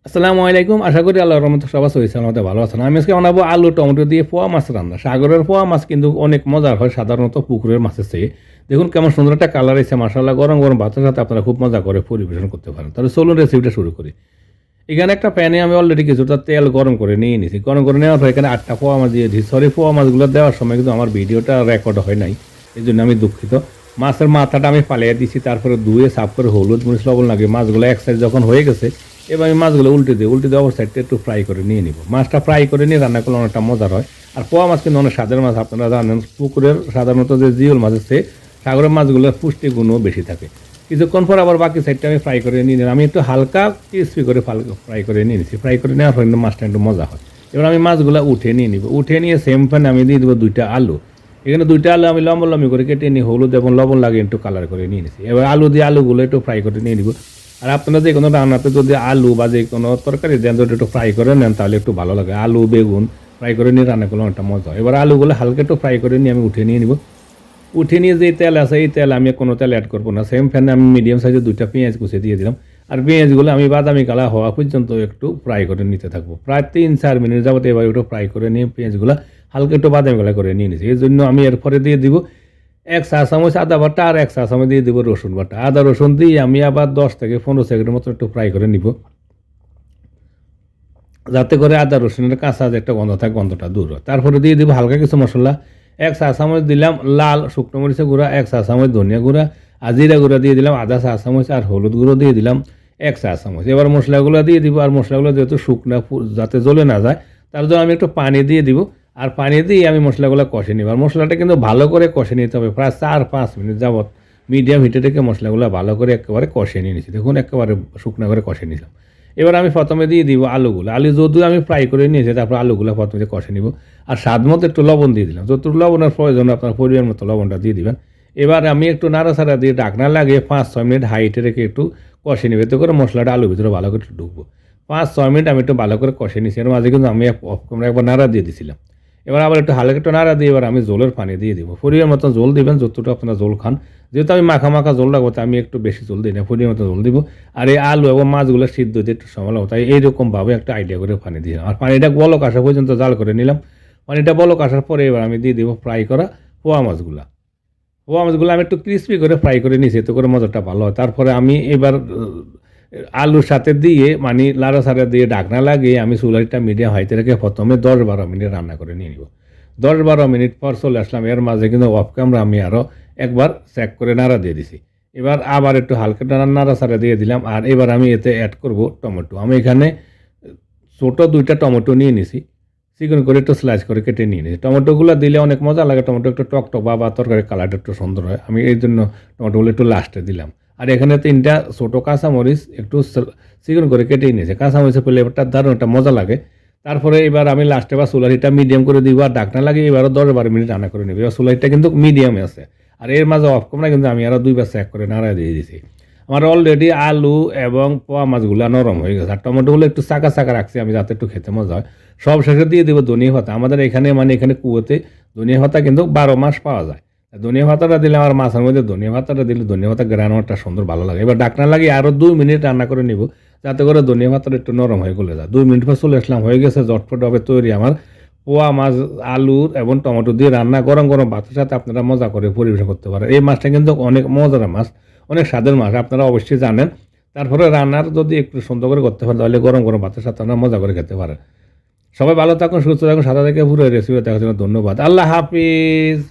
আসসালামু আলাইকুম। আশা করি আল্লাহর রহমতে সবাই সহি সালামতে ভালো আছেন। আমি আজকে বানাবো আলু টমেটো দিয়ে পোয়া মাছ রান্না। সাগরের পোয়া মাছ কিন্তু অনেক মজার হয় সাধারণত পুকুরের মাছের চেয়ে। দেখুন কেমন সুন্দর একটা কালার এসেছে মাশাআল্লাহ। গরম গরম ভাতের সাথে আপনারা খুব মজা করে পরিবেশন করতে পারেন। তাহলে চলুন রেসিপিটা শুরু করি। এখানে একটা প্যানে আমি অলরেডি কিছুটা তেল গরম করে নিয়ে নিয়েছি। গরম করে নেওয়ার পর এখানে 8টা পোয়া মাছ দিয়ে দিয়েছি। সরি, পোয়া মাছগুলো দেওয়ার সময় কিন্তু আমার ভিডিওটা রেকর্ড হয় নাই, এই জন্য আমি দুঃখিত। মাছের মাথাটা আমি ফালিয়ে দিয়েছি, তারপরে ধুয়ে সাফ করে হলুদ মরিচ লবণ লাগিয়ে মাছগুলো এক সাইড যখন হয়ে গেছে, এবার আমি মাছগুলো উল্টে দিয়ে অপর সাইডটা একটু ফ্রাই করে নিয়ে নিব। মাছটা ফ্রাই করে নিয়ে রান্না করলে অনেকটা মজার হয়। আর পোয়া মাছ কিন্তু অনেক স্বাদের মাছ, আপনারা জানেন পুকুরের সাধারণত যে জিওল মাছ আছে, সাগরের মাছগুলোর পুষ্টিগুণও বেশি থাকে। কিছুক্ষণ পর আবার বাকি সাইডটা আমি ফ্রাই করে নিয়ে নিলাম। আমি একটু হালকা ক্রিস্পি করে ফ্রাই করে নিয়ে নিচ্ছি। ফ্রাই করে নেওয়ার পর কিন্তু মাছটা একটু মজা হয়। এবার আমি মাছগুলো উঠে নিয়ে নিব। উঠে নিয়ে সেম প্যানে আমি দিয়ে দেবো 2টা আলু। এখানে 2টা আলু আমি লম্বা লম্বি করে কেটে নিয়ে হলুদ এবং লবণ লাগিয়ে একটু কালার করে নিয়ে নিচ্ছি। এবার আলু দিয়ে আলুগুলো একটু ফ্রাই করে নিয়ে নিব। আর আপনারা যে কোনো রান্নাতে যদি আলু বা যে কোনো তরকারি দেন, যদি একটু ফ্রাই করে নেন তাহলে একটু ভালো লাগে। আলু বেগুন ফ্রাই করে নিয়ে রান্না করলে অনেকটা মজা হয়। এবার আলুগুলো হালকা একটু ফ্রাই করে নিয়ে আমি উঠে নিয়ে নিব। উঠে নিয়ে যে তেল আছে, এই তেল আমি কোনো তেল অ্যাড করবো না। সেম ফ্যানে আমি মিডিয়াম সাইজের 2টা পেঁয়াজ কুচে দিয়ে দিলাম। আর পেঁয়াজগুলো আমি বাদামি কালার হওয়া পর্যন্ত একটু ফ্রাই করে নিতে থাকবো। প্রায় 3-4 মিনিট যাবত এবার একটু ফ্রাই করে নিয়ে পেঁয়াজগুলো হালকা একটু বাদামি কালার করে নিয়ে নিয়েছি। এই জন্য আমি এরপরে দিয়ে দিব 1 চা চামচ আদা বাটা আর 1 চা চামচ দিয়ে দিব রসুন বাটা। আদা রসুন দিয়ে আমি আবার 10 থেকে 15 সেকেন্ডের মতো একটু ফ্রাই করে নিব, যাতে করে আদা রসুনের কাঁচা যে একটা গন্ধ থাকে, গন্ধটা দূর হয়। তারপরে দিয়ে দিব হালকা কিছু মশলা। 1 চা চামচ দিলাম লাল শুকনো মরিচের গুঁড়া, 1 চা চামচ ধনিয়া গুঁড়া, আর জিরা গুঁড়া দিয়ে দিলাম আধা চা চামচ, আর হলুদ গুঁড়ো দিয়ে দিলাম 1 চা চামচ। এবার মশলাগুলো দিয়ে দিব। আর মশলাগুলো যেহেতু শুকনা যাতে জ্বলে না যায়, তার জন্য আমি একটু পানি দিয়ে দিব। আর পানি দিয়ে আমি মশলাগুলো কষে নিব। আর মশলাটা কিন্তু ভালো করে কষে নিতে হবে, প্রায় 4-5 মিনিট যাবত মিডিয়াম হিটে রেখে মশলাগুলো ভালো করে একেবারে কষে নিয়ে নিচ্ছি। দেখুন একেবারে শুকনো করে কষে নিলাম। এবার আমি প্রথমে দিয়ে দিব আলুগুলো। আলু যদিও আমি ফ্রাই করে নিয়েছি, তারপর আলুগুলো প্রথমে কষে নিব। আর স্বাদ মতো একটু লবণ দিয়ে দিলাম। যতটুকু লবণের প্রয়োজন আপনার পরিমাণ মতো লবণটা দিয়ে দিবেন। এবার আমি একটু নাড়াচাড়া দিয়ে ঢাকনা লাগিয়ে 5-6 মিনিট হাইটে রেখে একটু কষে নিব, এতে করে মশলাটা আলুর ভিতরে ভালো করে ঢুকবো। 5-6 মিনিট আমি একটু ভালো করে কষে নিয়েছি। এর মাঝে কিন্তু আমি একবার নাড়া দিয়ে দিয়েছিলাম। এবার আবার একটু হালকা একটু নাড়া দিয়ে এবার আমি জলের পানি দিয়ে দিব। পরিমাণ মতো জল দিবেন, যতটুকু আপনারা জল খান। যেহেতু আমি মাখা মাখা জল রাখবো, তাই আমি একটু বেশি জল দিই না, পরিমাণ মতো জল দিব। আর এই আলু এবং মাছগুলো সিদ্ধ হতে একটু সময় লাগবে, তাই এইরকমভাবে একটা আইডিয়া করে পানি দিলাম। আর পানিটা বলক আসা পর্যন্ত জাল করে নিলাম। পানিটা বলক আসার পরে এবার আমি দিয়ে দিব ফ্রাই করা পোয়া মাছগুলা। পোয়া মাছগুলো আমি একটু ক্রিস্পি করে ফ্রাই করে নিয়েছি, এতে করে মজাটা ভালো হয়। তারপরে আমি এবার আলুর সাথে দিয়ে মানে লাড়াচাড়া দিয়ে ঢাকনা লাগিয়ে আমি চুলাইটা মিডিয়াম হাইতে রেখে প্রথমে 10-12 মিনিট রান্না করে নিয়ে নিব। 10-12 মিনিট পর চলে আসলাম। এর মাঝে কিন্তু অফ ক্যামেরা আমি আরও একবার চেক করে নাড়া দিয়ে দিছি। এবার আবার একটু হালকা নাড়াচাড়া দিয়ে দিলাম। আর এবার আমি এতে অ্যাড করব টমেটো। আমি এখানে ছোটো 2টা টমেটো নিয়ে নিছি, চিকন করে একটু স্লাইস করে কেটে নিয়ে নিয়েছি। টমেটোগুলো দিলে অনেক মজা লাগে, টমেটো একটু টক বা তরকারির কালারটা একটু সুন্দর হয়। আমি এই জন্য টমেটোগুলো একটু লাস্টে দিলাম। আর এখানে 3টা ছোটো কাঁচামরিচ একটু চিকন করে কেটে নিয়েছে। কাঁচামরিচের ফ্লেভারটা দারুণ একটা মজা লাগে। তারপরে এবার আমি লাস্টে বা চুলারিটা মিডিয়াম করে দিব আর ঢাকনা লাগিয়ে এবারও 10-12 মিনিট রান্না করে নেব। এবার চুলারিটা কিন্তু মিডিয়ামে আছে। আর এর মাঝে অফ ক্যামেরা কিন্তু আমি আরও 2বার চেক করে নাড়া দিয়ে দিয়েছি। আমার অলরেডি আলু এবং পোয়া মাছগুলো নরম হয়ে গেছে। আর টমেটোগুলো একটু চাকা চাকা রাখছি আমি, যাতে একটু খেতে মজা হয়। সব শেষে দিয়ে দেবো ধনিয়া পাতা। আমাদের এখানে এখানে কুয়োতে ধনিয়া পাতা কিন্তু 12 মাস পাওয়া যায়। ধনিয়া পাতাটা দিলে আমার মাছের মধ্যে ধনিয়া পাতাটা দিলে ধনিয়া পাতা গ্রানোটা সুন্দর ভালো লাগে। এবার ঢাকনা লাগিয়ে আরও 2 মিনিট রান্না করে নিব, যাতে করে ধনিয়া পাতাটা একটু নরম হয়ে গলে যায়। 2 মিনিট পর চলে আসলাম, হয়ে গেছে জটফট হবে তৈরি আমার পোয়া মাছ আলু এবং টমেটো দিয়ে রান্না। গরম গরম ভাতের সাথে আপনারা মজা করে পরিবেশন করতে পারেন। এই মাছটা কিন্তু অনেক মজার মাছ, অনেক স্বাদের মাছ, আপনারা অবশ্যই জানেন। তারপরে রান্নার যদি একটু সুন্দর করে করতে পারেন, তাহলে গরম গরম ভাতের সাথে আপনারা মজা করে খেতে পারেন। সবাই ভালো থাকুন, সুস্থ থাকুন, সাথে থেকে পুরো রেসিপি দেখার জন্য ধন্যবাদ। আল্লাহ হাফিজ।